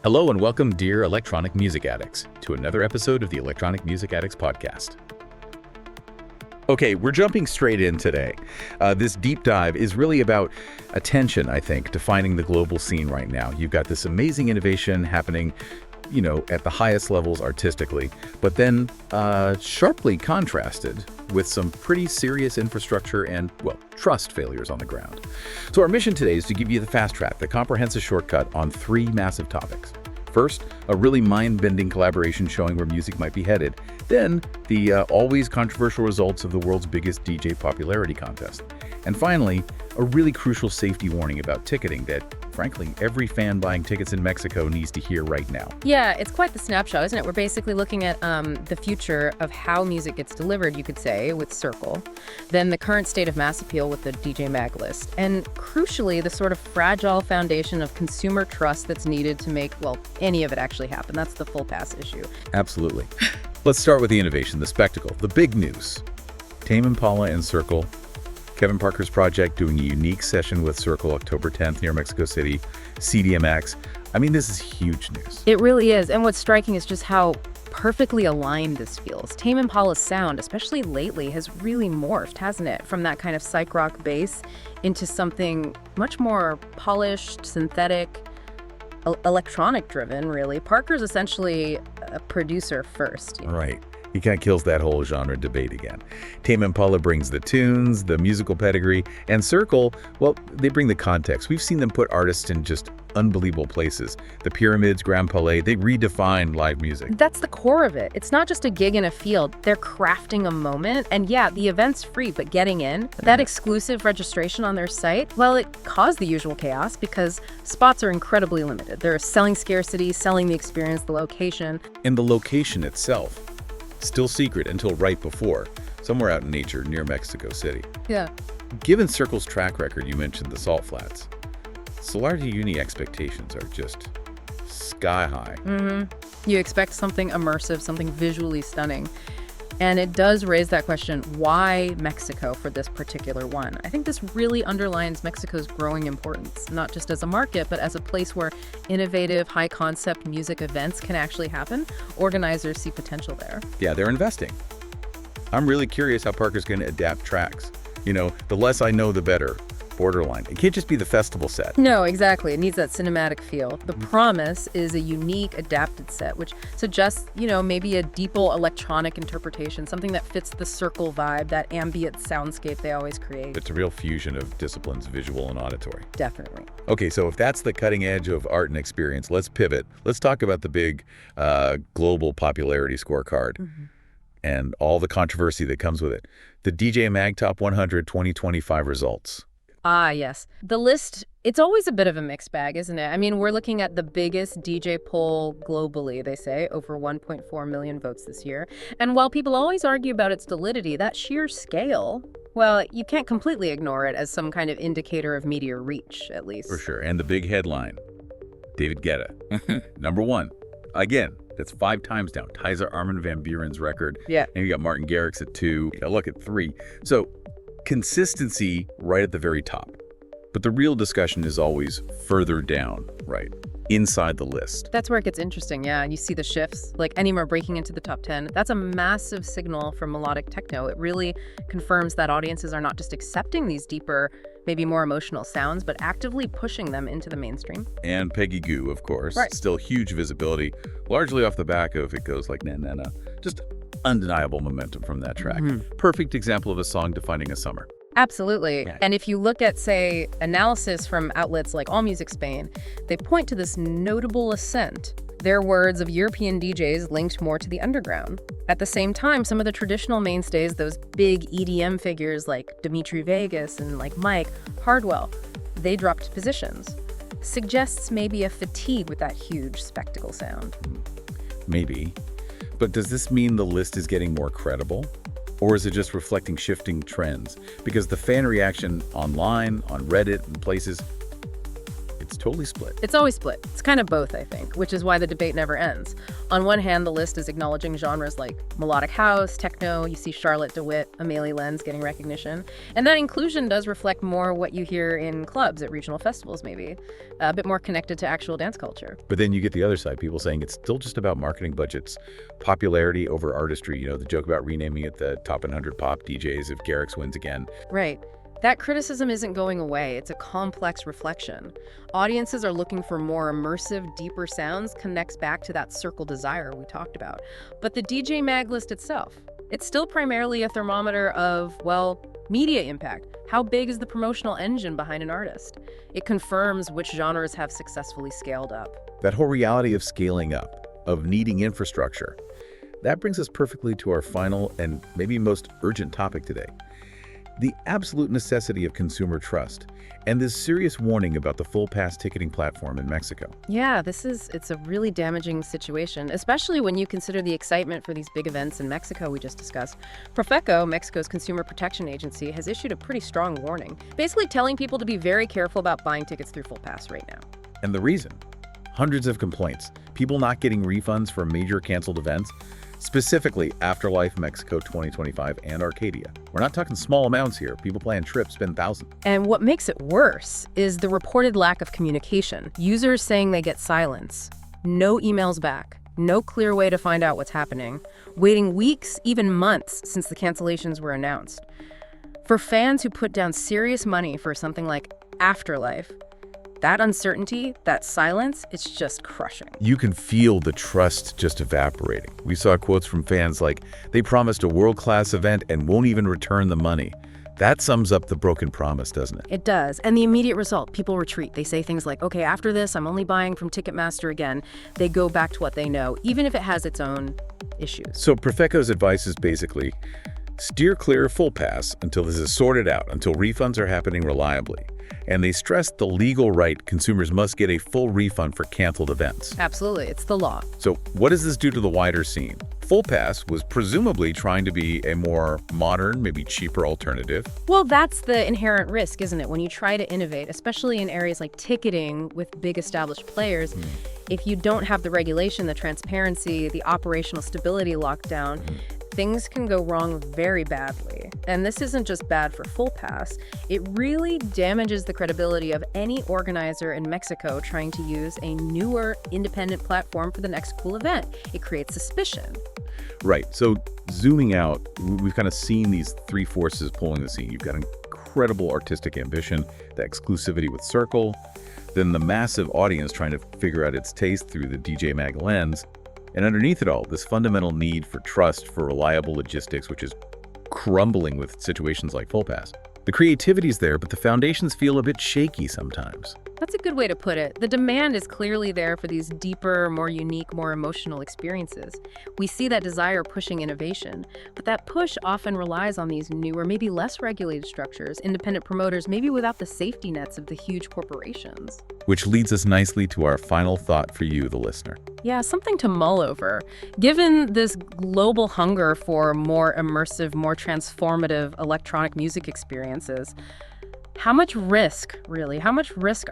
Hello and welcome, dear electronic music addicts, to another episode of the Electronic Music Addicts podcast. Okay, we're jumping straight in today. This deep dive is really about attention, I think, defining the global scene right now. You've got this amazing innovation happening, at the highest levels artistically, but then sharply contrasted with some pretty serious infrastructure and, trust failures on the ground. So our mission today is to give you the fast track, the comprehensive shortcut on three massive topics. First, a really mind-bending collaboration showing where music might be headed. Then, the always controversial results of the world's biggest DJ popularity contest. And finally, a really crucial safety warning about ticketing that, frankly, every fan buying tickets in Mexico needs to hear right now. Yeah, it's quite the snapshot, isn't it? We're basically looking at the future of how music gets delivered, you could say, with Cercle, then the current state of mass appeal with the DJ Mag list, and crucially, the sort of fragile foundation of consumer trust that's needed to make, any of it actually happen. That's the Fullpass issue. Absolutely. Let's start with the innovation, the spectacle, the big news. Tame Impala and Cercle. Kevin Parker's project doing a unique session with Cercle October 10th near Mexico City, CDMX. I mean, this is huge news. It really is. And what's striking is just how perfectly aligned this feels. Tame Impala's sound, especially lately, has really morphed, hasn't it? From that kind of psych rock bass into something much more polished, synthetic, electronic driven, really. Parker's essentially a producer first. Right. He kind of kills that whole genre debate again. Tame Impala brings the tunes, the musical pedigree, and Cercle, they bring the context. We've seen them put artists in just unbelievable places. The Pyramids, Grand Palais, they redefine live music. That's the core of it. It's not just a gig in a field. They're crafting a moment. And yeah, the event's free, but getting in, that exclusive registration on their site, it caused the usual chaos because spots are incredibly limited. There's selling scarcity, selling the experience, the location. And the location itself. Still secret until right before, somewhere out in nature near Mexico City. Yeah. Given Cercle's track record, you mentioned the Salt Flats. Solarity Uni expectations are just sky high. You expect something immersive, something visually stunning. And it does raise that question, why Mexico for this particular one? I think this really underlines Mexico's growing importance, not just as a market, but as a place where innovative, high-concept music events can actually happen. Organizers see potential there. Yeah, they're investing. I'm really curious how Parker's going to adapt tracks. The less I know, the better. Borderline. It can't just be the festival set. No, exactly. It needs that cinematic feel. The promise is a unique adapted set, which suggests, maybe a deeper electronic interpretation, something that fits the Cercle vibe, that ambient soundscape they always create. It's a real fusion of disciplines, visual and auditory. Definitely. Okay, so if that's the cutting edge of art and experience, let's pivot. Let's talk about the big global popularity scorecard and all the controversy that comes with it. The DJ Mag Top 100 2025 results. Ah, yes. The list, it's always a bit of a mixed bag, isn't it? I mean, we're looking at the biggest DJ poll globally, they say, over 1.4 million votes this year. And while people always argue about its validity, that sheer scale, you can't completely ignore it as some kind of indicator of media reach, at least. For sure. And the big headline, David Guetta, number one. Again, that's 5 times down. Ties Armin van Buuren's record. Yeah. And you got Martin Garrix at 2. Look at 3. So consistency right at the very top. But the real discussion is always further down, right? Inside the list. That's where it gets interesting, yeah. And you see the shifts, like Anima breaking into the top 10. That's a massive signal for melodic techno. It really confirms that audiences are not just accepting these deeper, maybe more emotional sounds, but actively pushing them into the mainstream. And Peggy Gou, of course. Right. Still huge visibility, largely off the back of It Goes Like Na Na Na. Just undeniable momentum from that track. Perfect example of a song defining a summer. Absolutely. Yeah. And if you look at, say, analysis from outlets like AllMusic Spain, they point to this notable ascent. Their words of European DJs linked more to the underground. At the same time, some of the traditional mainstays, those big EDM figures like Dimitri Vegas and like Mike Hardwell, they dropped positions. Suggests maybe a fatigue with that huge spectacle sound. Maybe. But does this mean the list is getting more credible? Or is it just reflecting shifting trends? Because the fan reaction online, on Reddit, and places, it's totally split. It's always split. It's kind of both, I think, which is why the debate never ends. On one hand, the list is acknowledging genres like melodic house, techno, you see Charlotte DeWitt, Amelie Lenz getting recognition. And that inclusion does reflect more what you hear in clubs at regional festivals, maybe. A bit more connected to actual dance culture. But then you get the other side, people saying it's still just about marketing budgets, popularity over artistry. You know, the joke about renaming it the Top 100 Pop DJs if Garrix wins again. Right. That criticism isn't going away. It's a complex reflection. Audiences are looking for more immersive, deeper sounds, connects back to that Cercle desire we talked about. But the DJ Mag list itself, it's still primarily a thermometer of, well, media impact. How big is the promotional engine behind an artist? It confirms which genres have successfully scaled up. That whole reality of scaling up, of needing infrastructure, that brings us perfectly to our final and maybe most urgent topic today. The absolute necessity of consumer trust, and this serious warning about the Fullpass ticketing platform in Mexico. Yeah, it's a really damaging situation, especially when you consider the excitement for these big events in Mexico we just discussed. Profeco, Mexico's consumer protection agency, has issued a pretty strong warning, basically telling people to be very careful about buying tickets through Fullpass right now. And the reason? Hundreds of complaints, people not getting refunds for major canceled events, specifically Afterlife Mexico 2025 and Arcadia. We're not talking small amounts here. People plan trips, spend thousands. And what makes it worse is the reported lack of communication. Users saying they get silence, no emails back, no clear way to find out what's happening, waiting weeks, even months since the cancellations were announced. For fans who put down serious money for something like Afterlife, that uncertainty, that silence, it's just crushing. You can feel the trust just evaporating. We saw quotes from fans like, they promised a world-class event and won't even return the money. That sums up the broken promise, doesn't it? It does. And the immediate result, people retreat. They say things like, okay, after this, I'm only buying from Ticketmaster again. They go back to what they know, even if it has its own issues. So Profeco's advice is basically, steer clear of Fullpass until this is sorted out, until refunds are happening reliably. And they stress the legal right consumers must get a full refund for canceled events. Absolutely, it's the law. So what does this do to the wider scene? Fullpass was presumably trying to be a more modern, maybe cheaper alternative. Well, that's the inherent risk, isn't it? When you try to innovate, especially in areas like ticketing with big established players, if you don't have the regulation, the transparency, the operational stability locked down, things can go wrong very badly. And this isn't just bad for Fullpass. It really damages the credibility of any organizer in Mexico trying to use a newer, independent platform for the next cool event. It creates suspicion. Right. So zooming out, we've kind of seen these three forces pulling the scene. You've got incredible artistic ambition, the exclusivity with Cercle, then the massive audience trying to figure out its taste through the DJ Mag lens, and underneath it all, this fundamental need for trust, for reliable logistics, which is crumbling with situations like Fullpass. The creativity's there, but the foundations feel a bit shaky sometimes. That's a good way to put it. The demand is clearly there for these deeper, more unique, more emotional experiences. We see that desire pushing innovation, but that push often relies on these newer, maybe less regulated structures, independent promoters, maybe without the safety nets of the huge corporations. Which leads us nicely to our final thought for you, the listener. Yeah, something to mull over. Given this global hunger for more immersive, more transformative electronic music experiences, how much risk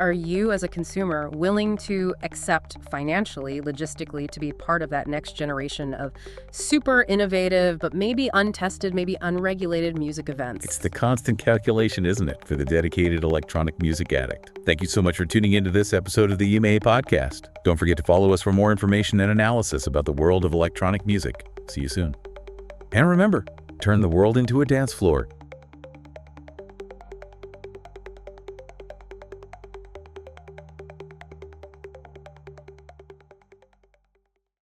are you as a consumer willing to accept financially, logistically, to be part of that next generation of super innovative, but maybe untested, maybe unregulated music events? It's the constant calculation, isn't it, for the dedicated electronic music addict? Thank you so much for tuning into this episode of the EMA podcast. Don't forget to follow us for more information and analysis about the world of electronic music. See you soon. And remember, turn the world into a dance floor.